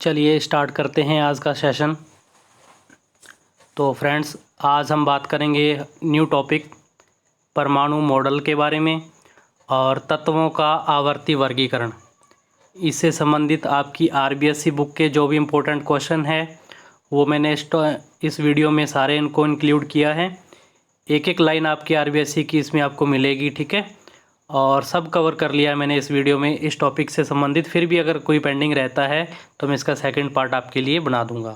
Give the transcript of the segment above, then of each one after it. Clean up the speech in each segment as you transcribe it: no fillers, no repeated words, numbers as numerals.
चलिए स्टार्ट करते हैं आज का सेशन। तो फ्रेंड्स, आज हम बात करेंगे न्यू टॉपिक परमाणु मॉडल के बारे में और तत्वों का आवर्ती वर्गीकरण। इससे संबंधित आपकी आरबीएससी बुक के जो भी इम्पोर्टेंट क्वेश्चन है वो मैंने इस वीडियो में सारे इनको इंक्लूड किया है। एक एक लाइन आपकी आरबीएससी की इसमें आपको मिलेगी, ठीक है। और सब कवर कर लिया है मैंने इस वीडियो में इस टॉपिक से संबंधित। फिर भी अगर कोई पेंडिंग रहता है तो मैं इसका सेकंड पार्ट आपके लिए बना दूंगा।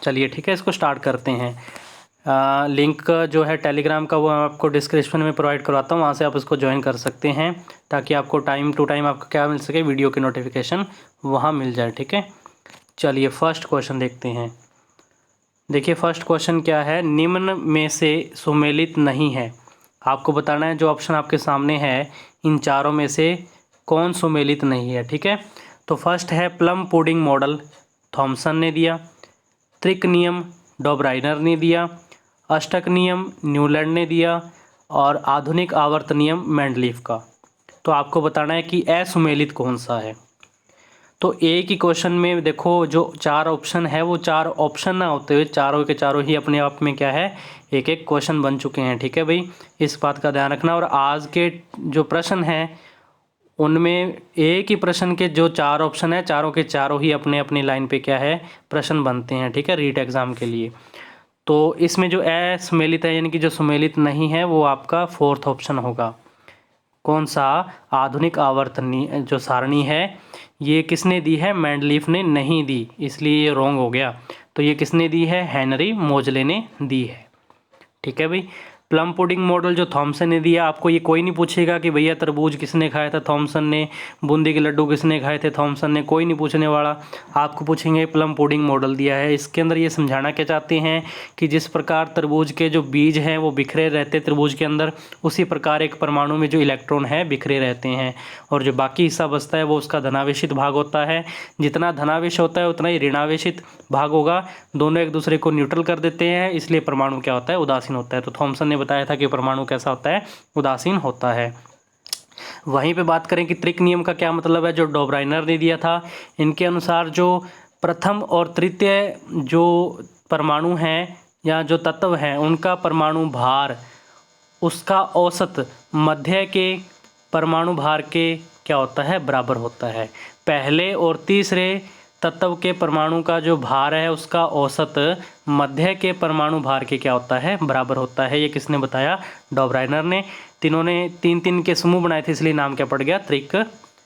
चलिए ठीक है, इसको स्टार्ट करते हैं। लिंक जो है टेलीग्राम का वो मैं आपको डिस्क्रिप्शन में प्रोवाइड करवाता हूँ, वहाँ से आप उसको ज्वाइन कर सकते हैं ताकि आपको टाइम टू टाइम आपको क्या मिल सके, वीडियो की नोटिफिकेशन वहाँ मिल जाए, ठीक है। चलिए फर्स्ट क्वेश्चन देखते हैं। देखिए फर्स्ट क्वेश्चन क्या है, निम्न में से सुमेलित नहीं है। आपको बताना है जो ऑप्शन आपके सामने है इन चारों में से कौन सुमेलित नहीं है, ठीक है। तो फर्स्ट है प्लम पुडिंग मॉडल, थॉमसन ने दिया। त्रिक नियम डॉब्राइनर ने दिया। अष्टक नियम न्यूलैंड ने दिया। और आधुनिक आवर्त नियम मेंडलीफ का। तो आपको बताना है कि असुमेलित कौन सा है। तो एक ही क्वेश्चन में देखो जो चार ऑप्शन है वो चार ऑप्शन ना होते हुए चारों के चारों ही अपने आप में क्या है, एक एक क्वेश्चन बन चुके हैं, ठीक है भाई। इस बात का ध्यान रखना। और आज के जो प्रश्न हैं उनमें एक ही प्रश्न के जो चार ऑप्शन है चारों के चारों ही अपने अपनी लाइन पे क्या है प्रश्न बनते हैं, ठीक है, रीट एग्ज़ाम के लिए। तो इसमें जो असुमेलित है यानी कि जो सुमेलित नहीं है वो आपका फोर्थ ऑप्शन होगा। कौन सा? आधुनिक आवर्तनी जो सारणी है ये किसने दी है? मेंडलीफ ने नहीं दी, इसलिए ये रॉन्ग हो गया। तो ये किसने दी है? हेनरी मोजले ने दी है, ठीक है भाई। प्लम पुडिंग मॉडल जो थॉमसन ने दिया, आपको ये कोई नहीं पूछेगा कि भैया तरबूज किसने खाया था, थॉमसन ने। बूंदी के लड्डू किसने खाए थे, थॉमसन ने। कोई नहीं पूछने वाला। आपको पूछेंगे प्लम पुडिंग मॉडल दिया है। इसके अंदर ये समझाना क्या चाहते हैं कि जिस प्रकार तरबूज के जो बीज हैं वो बिखरे रहते तरबूज के अंदर, उसी प्रकार एक परमाणु में जो इलेक्ट्रॉन है बिखरे रहते हैं और जो बाकी हिस्सा बचता है वो उसका धनावेशित भाग होता है। जितना धनावेश होता है उतना ही ऋणावेशित भाग होगा। दोनों एक दूसरे को न्यूट्रल कर देते हैं, इसलिए परमाणु क्या होता है? उदासीन होता है। तो थॉमसन ने बताया था कि परमाणु कैसा होता है? उदासीन होता है। वहीं पे बात करें कि त्रिक नियम का क्या मतलब है, जो डॉब्राइनर ने दिया था। इनके अनुसार जो प्रथम और तृतीय जो परमाणु हैं या जो तत्व हैं उनका परमाणु भार उसका औसत मध्य के परमाणु भार के क्या होता है? बराबर होता है। पहले और तीसरे तत्व के परमाणु का जो भार है उसका औसत मध्य के परमाणु भार के क्या होता है? बराबर होता है। ये किसने बताया? डॉब्राइनर ने। तीनों ने तीन तीन के समूह बनाए थे, इसलिए नाम क्या पड़ गया? त्रिक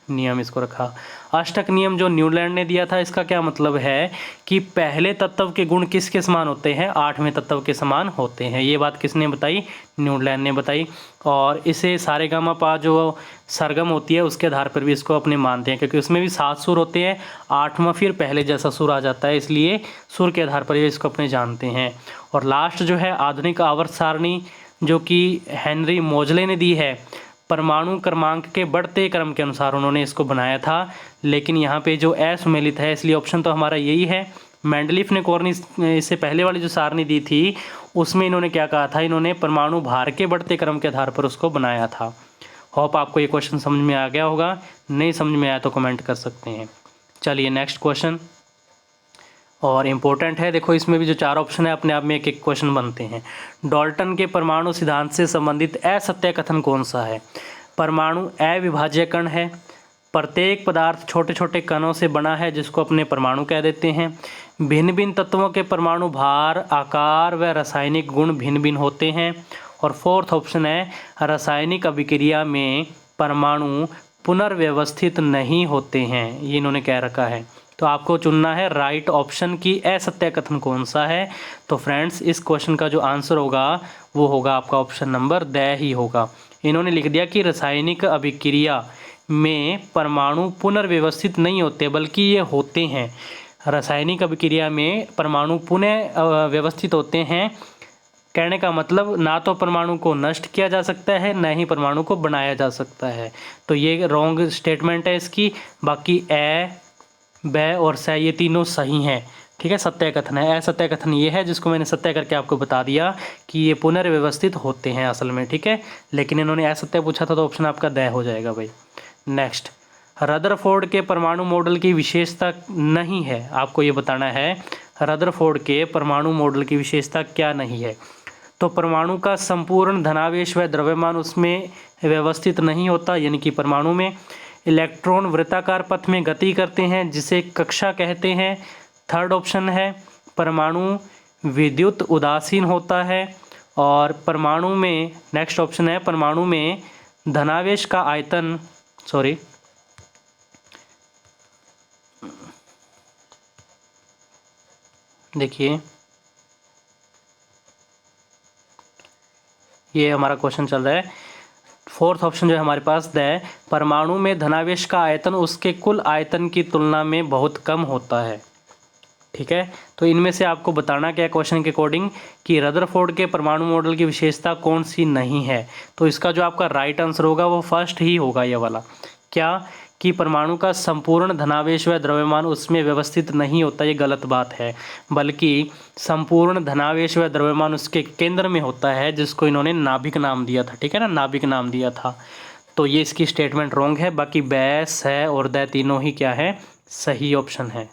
नियम इसको रखा। अष्टक नियम जो न्यूलैंड ने दिया था, इसका क्या मतलब है कि पहले तत्व के गुण किसके समान होते हैं? आठवें तत्व के समान होते हैं। ये बात किसने बताई? न्यूलैंड ने बताई। और इसे सारेगामापा जो सरगम होती है उसके आधार पर भी इसको अपने मानते हैं, क्योंकि उसमें भी 7 सुर होते हैं। 8वां फिर पहले जैसा सुर आ जाता है, इसलिए सुर के आधार पर ये इसको अपने जानते हैं। और लास्ट जो है आधुनिक आवर्त सारणी जो कि हेनरी मोजले ने दी है, परमाणु क्रमांक के बढ़ते क्रम के अनुसार उन्होंने इसको बनाया था। लेकिन यहाँ पे जो असुमेलित है, इसलिए ऑप्शन तो हमारा यही है। मेंडलीफ ने कॉर्निस इससे पहले वाली जो सारणी दी थी उसमें इन्होंने क्या कहा था? इन्होंने परमाणु भार के बढ़ते क्रम के आधार पर उसको बनाया था। होप आपको ये क्वेश्चन समझ में आ गया होगा। नहीं समझ में आया तो कमेंट कर सकते हैं। चलिए नेक्स्ट क्वेश्चन और इम्पोर्टेंट है। देखो इसमें भी जो चार ऑप्शन है अपने आप में एक एक क्वेश्चन बनते हैं। डाल्टन के परमाणु सिद्धांत से संबंधित असत्य कथन कौन सा है? परमाणु अविभाज्य कण है। प्रत्येक पदार्थ छोटे छोटे कणों से बना है जिसको अपने परमाणु कह देते हैं। भिन्न भिन्न तत्वों के परमाणु भार, आकार व रासायनिक गुण भिन्न भिन्न होते हैं। और फोर्थ ऑप्शन है रासायनिक अभिक्रिया में परमाणु पुनर्व्यवस्थित नहीं होते हैं। ये इन्होंने कह रखा है। तो आपको चुनना है राइट ऑप्शन की असत्य कथन कौन सा है। तो फ्रेंड्स इस क्वेश्चन का जो आंसर होगा वो होगा आपका ऑप्शन नंबर द ही होगा। इन्होंने लिख दिया कि रासायनिक अभिक्रिया में परमाणु पुनर्व्यवस्थित नहीं होते बल्कि ये होते हैं। रासायनिक अभिक्रिया में परमाणु पुनः व्यवस्थित होते हैं। कहने का मतलब ना तो परमाणु को नष्ट किया जा सकता है न ही परमाणु को बनाया जा सकता है। तो ये रॉन्ग स्टेटमेंट है इसकी। बाकी ब और स ये तीनों सही हैं, ठीक है। सत्य कथन है। असत्य कथन ये है जिसको मैंने सत्य करके आपको बता दिया कि ये पुनर्व्यवस्थित होते हैं असल में, ठीक है। लेकिन इन्होंने असत्य पूछा था तो ऑप्शन आपका द हो जाएगा भाई। नेक्स्ट रदरफोर्ड के परमाणु मॉडल की विशेषता नहीं है, आपको ये बताना है रदरफोर्ड के परमाणु मॉडल की विशेषता क्या नहीं है। तो परमाणु का संपूर्ण धनावेश व द्रव्यमान उसमें व्यवस्थित नहीं होता, यानी कि परमाणु में। इलेक्ट्रॉन वृत्ताकार पथ में गति करते हैं जिसे कक्षा कहते हैं। थर्ड ऑप्शन है परमाणु विद्युत उदासीन होता है। और परमाणु में नेक्स्ट ऑप्शन है परमाणु में धनावेश का आयतन देखिए ये हमारा क्वेश्चन चल रहा है। फोर्थ ऑप्शन जो है हमारे पास है परमाणु में धनावेश का आयतन उसके कुल आयतन की तुलना में बहुत कम होता है। ठीक है, तो इनमें से आपको बताना क्या क्वेश्चन के अकॉर्डिंग कि रदरफोर्ड के परमाणु मॉडल की विशेषता कौन सी नहीं है। तो इसका जो आपका राइट आंसर होगा वो फर्स्ट ही होगा, ये वाला। क्या कि परमाणु का संपूर्ण धनावेश व द्रव्यमान उसमें व्यवस्थित नहीं होता, ये गलत बात है, बल्कि संपूर्ण धनावेश व द्रव्यमान उसके केंद्र में होता है, जिसको इन्होंने नाभिक नाम दिया था। ठीक है ना, नाभिक नाम दिया था। तो ये इसकी स्टेटमेंट रॉन्ग है। बाकी बैस है और द तीनों ही क्या है, सही ऑप्शन है।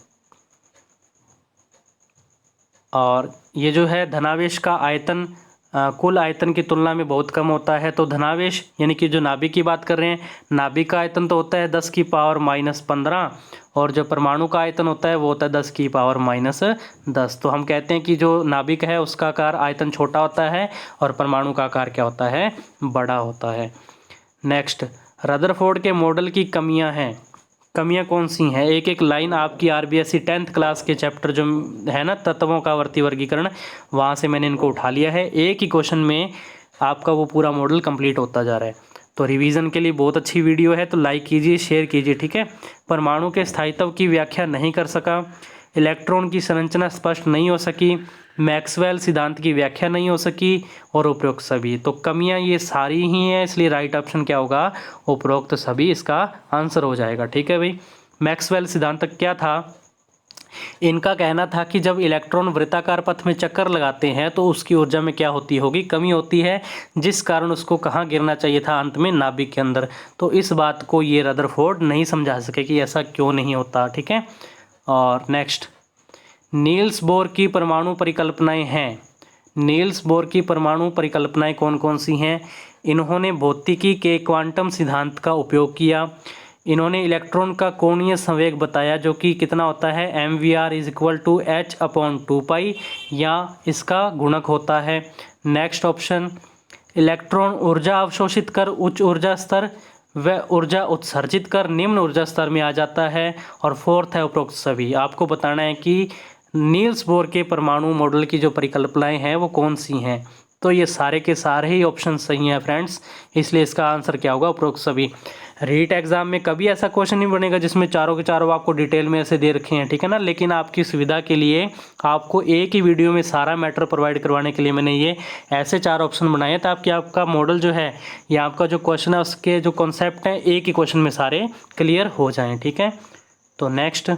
और ये जो है धनावेश का आयतन कुल आयतन की तुलना में बहुत कम होता है। तो धनावेश यानी कि जो नाभिक की बात कर रहे हैं, नाभिक का आयतन तो होता है 10⁻⁻15 और जो परमाणु का आयतन होता है वो होता है 10⁻⁻10। तो हम कहते हैं कि जो नाभिक है उसका आकार आयतन छोटा होता है और परमाणु का आकार क्या होता है, बड़ा होता है। नेक्स्ट, रदरफोर्ड के मॉडल की कमियां हैं। कमियां कौन सी हैं? एक एक लाइन आपकी आरबीएससी 10th क्लास के चैप्टर जो है ना तत्वों का आवर्ती वर्गीकरण, वहाँ से मैंने इनको उठा लिया है। एक ही क्वेश्चन में आपका वो पूरा मॉडल कंप्लीट होता जा रहा है। तो रिवीजन के लिए बहुत अच्छी वीडियो है, तो लाइक कीजिए, शेयर कीजिए। ठीक है। परमाणु के स्थायित्व की व्याख्या नहीं कर सका, इलेक्ट्रॉन की संरचना स्पष्ट नहीं हो सकी, मैक्सवेल सिद्धांत की व्याख्या नहीं हो सकी और उपरोक्त सभी। तो कमियां ये सारी ही हैं, इसलिए राइट ऑप्शन क्या होगा, उपरोक्त सभी इसका आंसर हो जाएगा। ठीक है भाई। मैक्सवेल सिद्धांत क्या था? इनका कहना था कि जब इलेक्ट्रॉन वृत्ताकार पथ में चक्कर लगाते हैं तो उसकी ऊर्जा में क्या होती होगी, कमी होती है, जिस कारण उसको कहाँ गिरना चाहिए था, अंत में नाभिक के अंदर। तो इस बात को ये रदरफोर्ड नहीं समझा सके कि ऐसा क्यों नहीं होता। ठीक है। और नेक्स्ट, नील्स बोर की परमाणु परिकल्पनाएं हैं। नील्स बोर की परमाणु परिकल्पनाएं कौन कौन सी हैं? इन्होंने भौतिकी के क्वांटम सिद्धांत का उपयोग किया। इन्होंने इलेक्ट्रॉन का कोणीय संवेग बताया जो कि कितना होता है, mvr=h/2π, या इसका गुणक होता है। नेक्स्ट ऑप्शन, इलेक्ट्रॉन ऊर्जा अवशोषित कर उच्च ऊर्जा स्तर व ऊर्जा उत्सर्जित कर निम्न ऊर्जा स्तर में आ जाता है। और फोर्थ है उपरोक्त सभी। आपको बताना है कि नील्स बोर के परमाणु मॉडल की जो परिकल्पनाएं हैं वो कौन सी हैं। तो ये सारे के सारे ही ऑप्शन सही हैं फ्रेंड्स, इसलिए इसका आंसर क्या होगा, उपरोक्त सभी। रीट एग्जाम में कभी ऐसा क्वेश्चन नहीं बनेगा जिसमें चारों के चारों आपको डिटेल में ऐसे दे रखे हैं। ठीक है ना, लेकिन आपकी सुविधा के लिए आपको एक ही वीडियो में सारा मैटर प्रोवाइड करवाने के लिए मैंने ये ऐसे 4 ऑप्शन बनाए हैं, ताकि आपका मॉडल जो है या आपका जो क्वेश्चन है उसके जो कॉन्सेप्ट हैं एक ही क्वेश्चन में सारे क्लियर हो जाएँ। ठीक है। तो नेक्स्ट,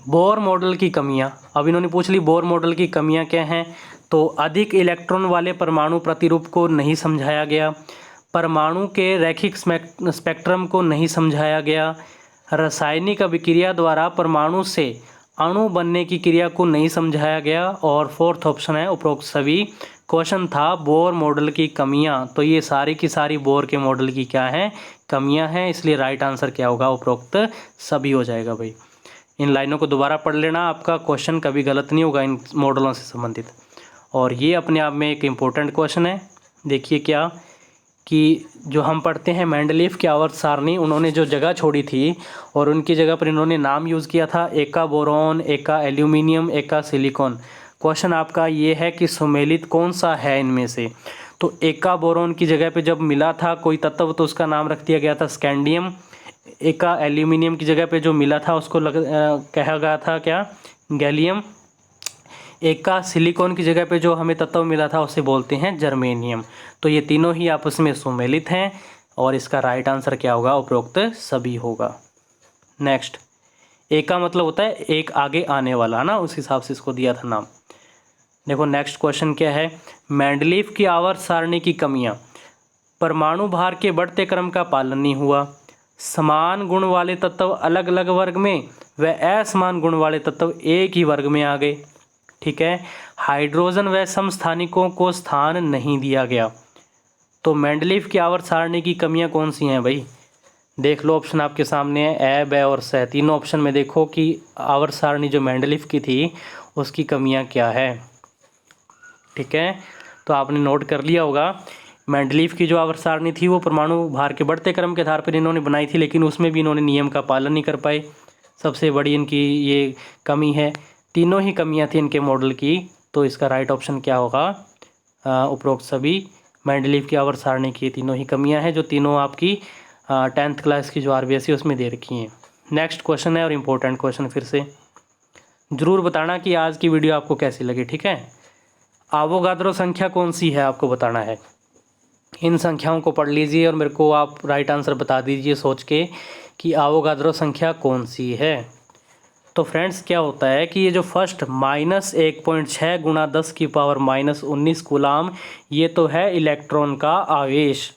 बोर मॉडल की कमियां। अब इन्होंने पूछ ली बोर मॉडल की कमियां क्या हैं। तो अधिक इलेक्ट्रॉन वाले परमाणु प्रतिरूप को नहीं समझाया गया, परमाणु के रैखिक स्पेक्ट्रम को नहीं समझाया गया, रासायनिक अभिक्रिया द्वारा परमाणु से अणु बनने की क्रिया को नहीं समझाया गया, और फोर्थ ऑप्शन है उपरोक्त सभी। क्वेश्चन था बोर मॉडल की कमियां, तो ये सारी की सारी बोर के मॉडल की क्या है, कमियां हैं, इसलिए राइट आंसर क्या होगा, उपरोक्त सभी हो जाएगा भाई। इन लाइनों को दोबारा पढ़ लेना, आपका क्वेश्चन कभी गलत नहीं होगा इन मॉडलों से संबंधित। और ये अपने आप में एक इम्पोर्टेंट क्वेश्चन है। देखिए क्या कि जो हम पढ़ते हैं मेंडलीफ की आवर्त सारणी, उन्होंने जो जगह छोड़ी थी और उनकी जगह पर इन्होंने नाम यूज़ किया था, एका बोरॉन, एका एल्यूमिनियम, एका सिलिकॉन। क्वेश्चन आपका ये है कि सुमेलित कौन सा है इनमें से। तो एका बोरॉन की जगह पे जब मिला था कोई तत्व तो उसका नाम रख दिया गया था स्कैंडियम। एका एल्यूमिनियम की जगह पे जो मिला था उसको कहा गया था क्या, गैलियम। एका सिलिकॉन की जगह पे जो हमें तत्व मिला था उसे बोलते हैं जर्मेनियम। तो ये तीनों ही आपस में सुमेलित हैं और इसका राइट आंसर क्या होगा, उपरोक्त सभी होगा। नेक्स्ट, एका मतलब होता है एक आगे आने वाला ना, उस हिसाब से इसको दिया था नाम। देखो नेक्स्ट क्वेश्चन क्या है, मेंडलीफ की आवर्त सारणी की कमियां। परमाणु भार के बढ़ते क्रम का पालन नहीं हुआ, समान गुण वाले तत्व अलग अलग वर्ग में व असमान गुण वाले तत्व एक ही वर्ग में आ गए। ठीक है, हाइड्रोजन व समस्थानिकों को स्थान नहीं दिया गया। तो मेंडलीफ की आवर्त सारणी की कमियां कौन सी हैं भाई? देख लो, ऑप्शन आपके सामने है, ए, ब और स। तीनों ऑप्शन में देखो कि आवर्त सारणी जो मेंडलीफ की थी उसकी कमियां क्या है। ठीक है, तो आपने नोट कर लिया होगा। मेंडलीफ की जो आवर्त सारणी थी वो परमाणु भार के बढ़ते क्रम के आधार पर इन्होंने बनाई थी, लेकिन उसमें भी इन्होंने नियम का पालन नहीं कर पाए। सबसे बड़ी इनकी ये कमी है। तीनों ही कमियां थी इनके मॉडल की। तो इसका राइट ऑप्शन क्या होगा? उपरोक्त सभी मेंडलीफ की आवर्त सारणी की तीनों ही कमियां हैं, जो तीनों आपकी 10th क्लास की जो RBSc उसमें दे रखी हैं। नेक्स्ट क्वेश्चन है और इम्पोर्टेंट क्वेश्चन, फिर से ज़रूर बताना कि आज की वीडियो आपको कैसी लगी। ठीक है, आवोगाद्रो संख्या कौन सी है आपको बताना है। इन संख्याओं को पढ़ लीजिए और मेरे को आप राइट आंसर बता दीजिए सोच के कि आवोगाद्रो संख्या कौन सी है। तो फ्रेंड्स, क्या होता है कि ये जो फर्स्ट -1.6 गुणा 10 की पावर -19 कूलाम, ये तो है इलेक्ट्रॉन का आवेश।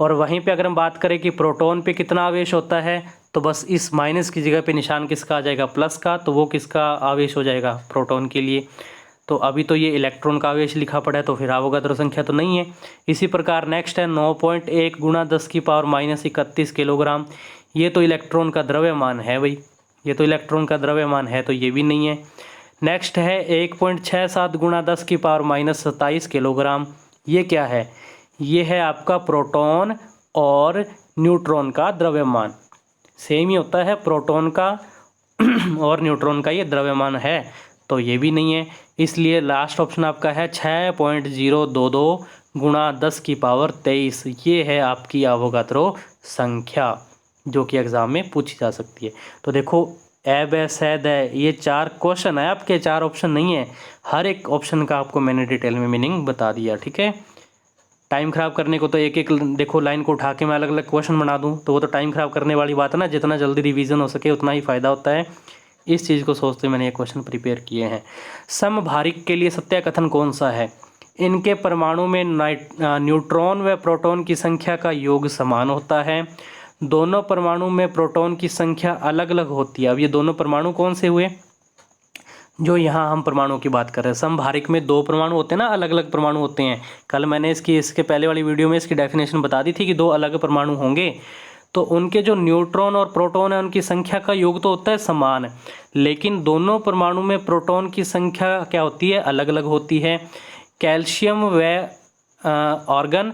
और वहीं पे अगर हम बात करें कि प्रोटॉन पे कितना आवेश होता है, तो बस इस माइनस की जगह पे निशान किसका आ जाएगा? प्लस का। तो वो किसका आवेश हो जाएगा? प्रोटॉन के लिए। तो अभी तो ये इलेक्ट्रॉन का आवेश लिखा पड़ा है, तो फिर आवोगाद्रो संख्या तो नहीं है। इसी प्रकार नेक्स्ट है 9.1 गुणा 10 की पावर -31 किलोग्राम। ये तो इलेक्ट्रॉन का द्रव्यमान है भाई, ये तो इलेक्ट्रॉन का द्रव्यमान है, तो ये भी नहीं है। नेक्स्ट है 1.67 गुणा 10 की पावर -27 किलोग्राम। ये क्या है? ये है आपका प्रोटॉन और न्यूट्रॉन का द्रव्यमान। सेम ही होता है, प्रोटॉन का और न्यूट्रॉन का ये द्रव्यमान है, तो ये भी नहीं है। इसलिए लास्ट ऑप्शन आपका है 6.022 गुणा 10 की पावर 23। ये है आपकी आवोगाद्रो संख्या, जो कि एग्ज़ाम में पूछी जा सकती है। तो देखो, ए, ब, स, द, ये 4 क्वेश्चन है आपके, 4 ऑप्शन नहीं है। हर एक ऑप्शन का आपको मैंने डिटेल में मीनिंग बता दिया। ठीक है, टाइम ख़राब करने को तो एक एक देखो लाइन को उठा के मैं अलग अलग क्वेश्चन बना दूं, तो वो तो टाइम ख़राब करने वाली बात है ना। जितना जल्दी रिवीजन हो सके उतना ही फ़ायदा होता है। इस चीज़ को सोचते मैंने ये क्वेश्चन प्रिपेयर किए हैं। समभारिक के लिए सत्य कथन कौन सा है? इनके परमाणु में न्यूट्रॉन व प्रोटॉन की संख्या का योग समान होता है। दोनों परमाणु में प्रोटॉन की संख्या अलग अलग होती है। अब ये दोनों परमाणु कौन से हुए? जो यहाँ हम परमाणुओं की बात कर रहे हैं। समभारिक में 2 परमाणु होते हैं ना, अलग अलग परमाणु होते हैं। कल मैंने इसके पहले वाली वीडियो में इसकी डेफिनेशन बता दी थी कि 2 अलग परमाणु होंगे, तो उनके जो न्यूट्रॉन और प्रोटॉन है उनकी संख्या का योग तो होता है समान, लेकिन दोनों परमाणु में प्रोटॉन की संख्या क्या होती है? अलग अलग होती है। कैल्शियम व ऑर्गन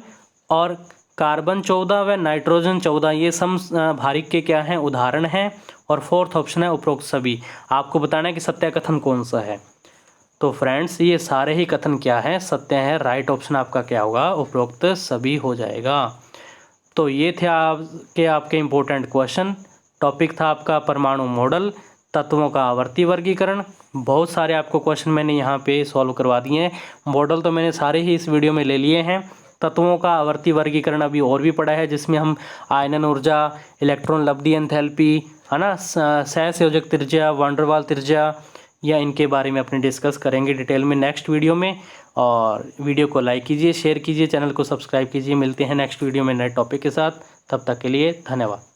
और कार्बन 14 व नाइट्रोजन 14 ये समभारिक के क्या हैं? उदाहरण हैं। और 4th ऑप्शन है उपरोक्त सभी। आपको बताना है कि सत्य कथन कौन सा है। तो फ्रेंड्स, ये सारे ही कथन क्या हैं? सत्य हैं। राइट ऑप्शन आपका क्या होगा? उपरोक्त सभी हो जाएगा। तो ये थे आपके इम्पोर्टेंट क्वेश्चन। टॉपिक था आपका परमाणु मॉडल, तत्वों का आवर्ती वर्गीकरण। बहुत सारे आपको क्वेश्चन मैंने यहाँ पे सॉल्व करवा दिए हैं। मॉडल तो मैंने सारे ही इस वीडियो में ले लिए हैं। तत्वों का आवर्ती वर्गीकरण अभी और भी पड़ा है, जिसमें हम आयनन ऊर्जा, इलेक्ट्रॉन लब्धि एंथैल्पी, है ना, सहसंयोजक त्रिज्या, वान डेर वाल त्रिज्या, या इनके बारे में अपने डिस्कस करेंगे डिटेल में नेक्स्ट वीडियो में। और वीडियो को लाइक कीजिए, शेयर कीजिए, चैनल को सब्सक्राइब कीजिए। मिलते हैं नेक्स्ट वीडियो में नए टॉपिक के साथ। तब तक के लिए धन्यवाद।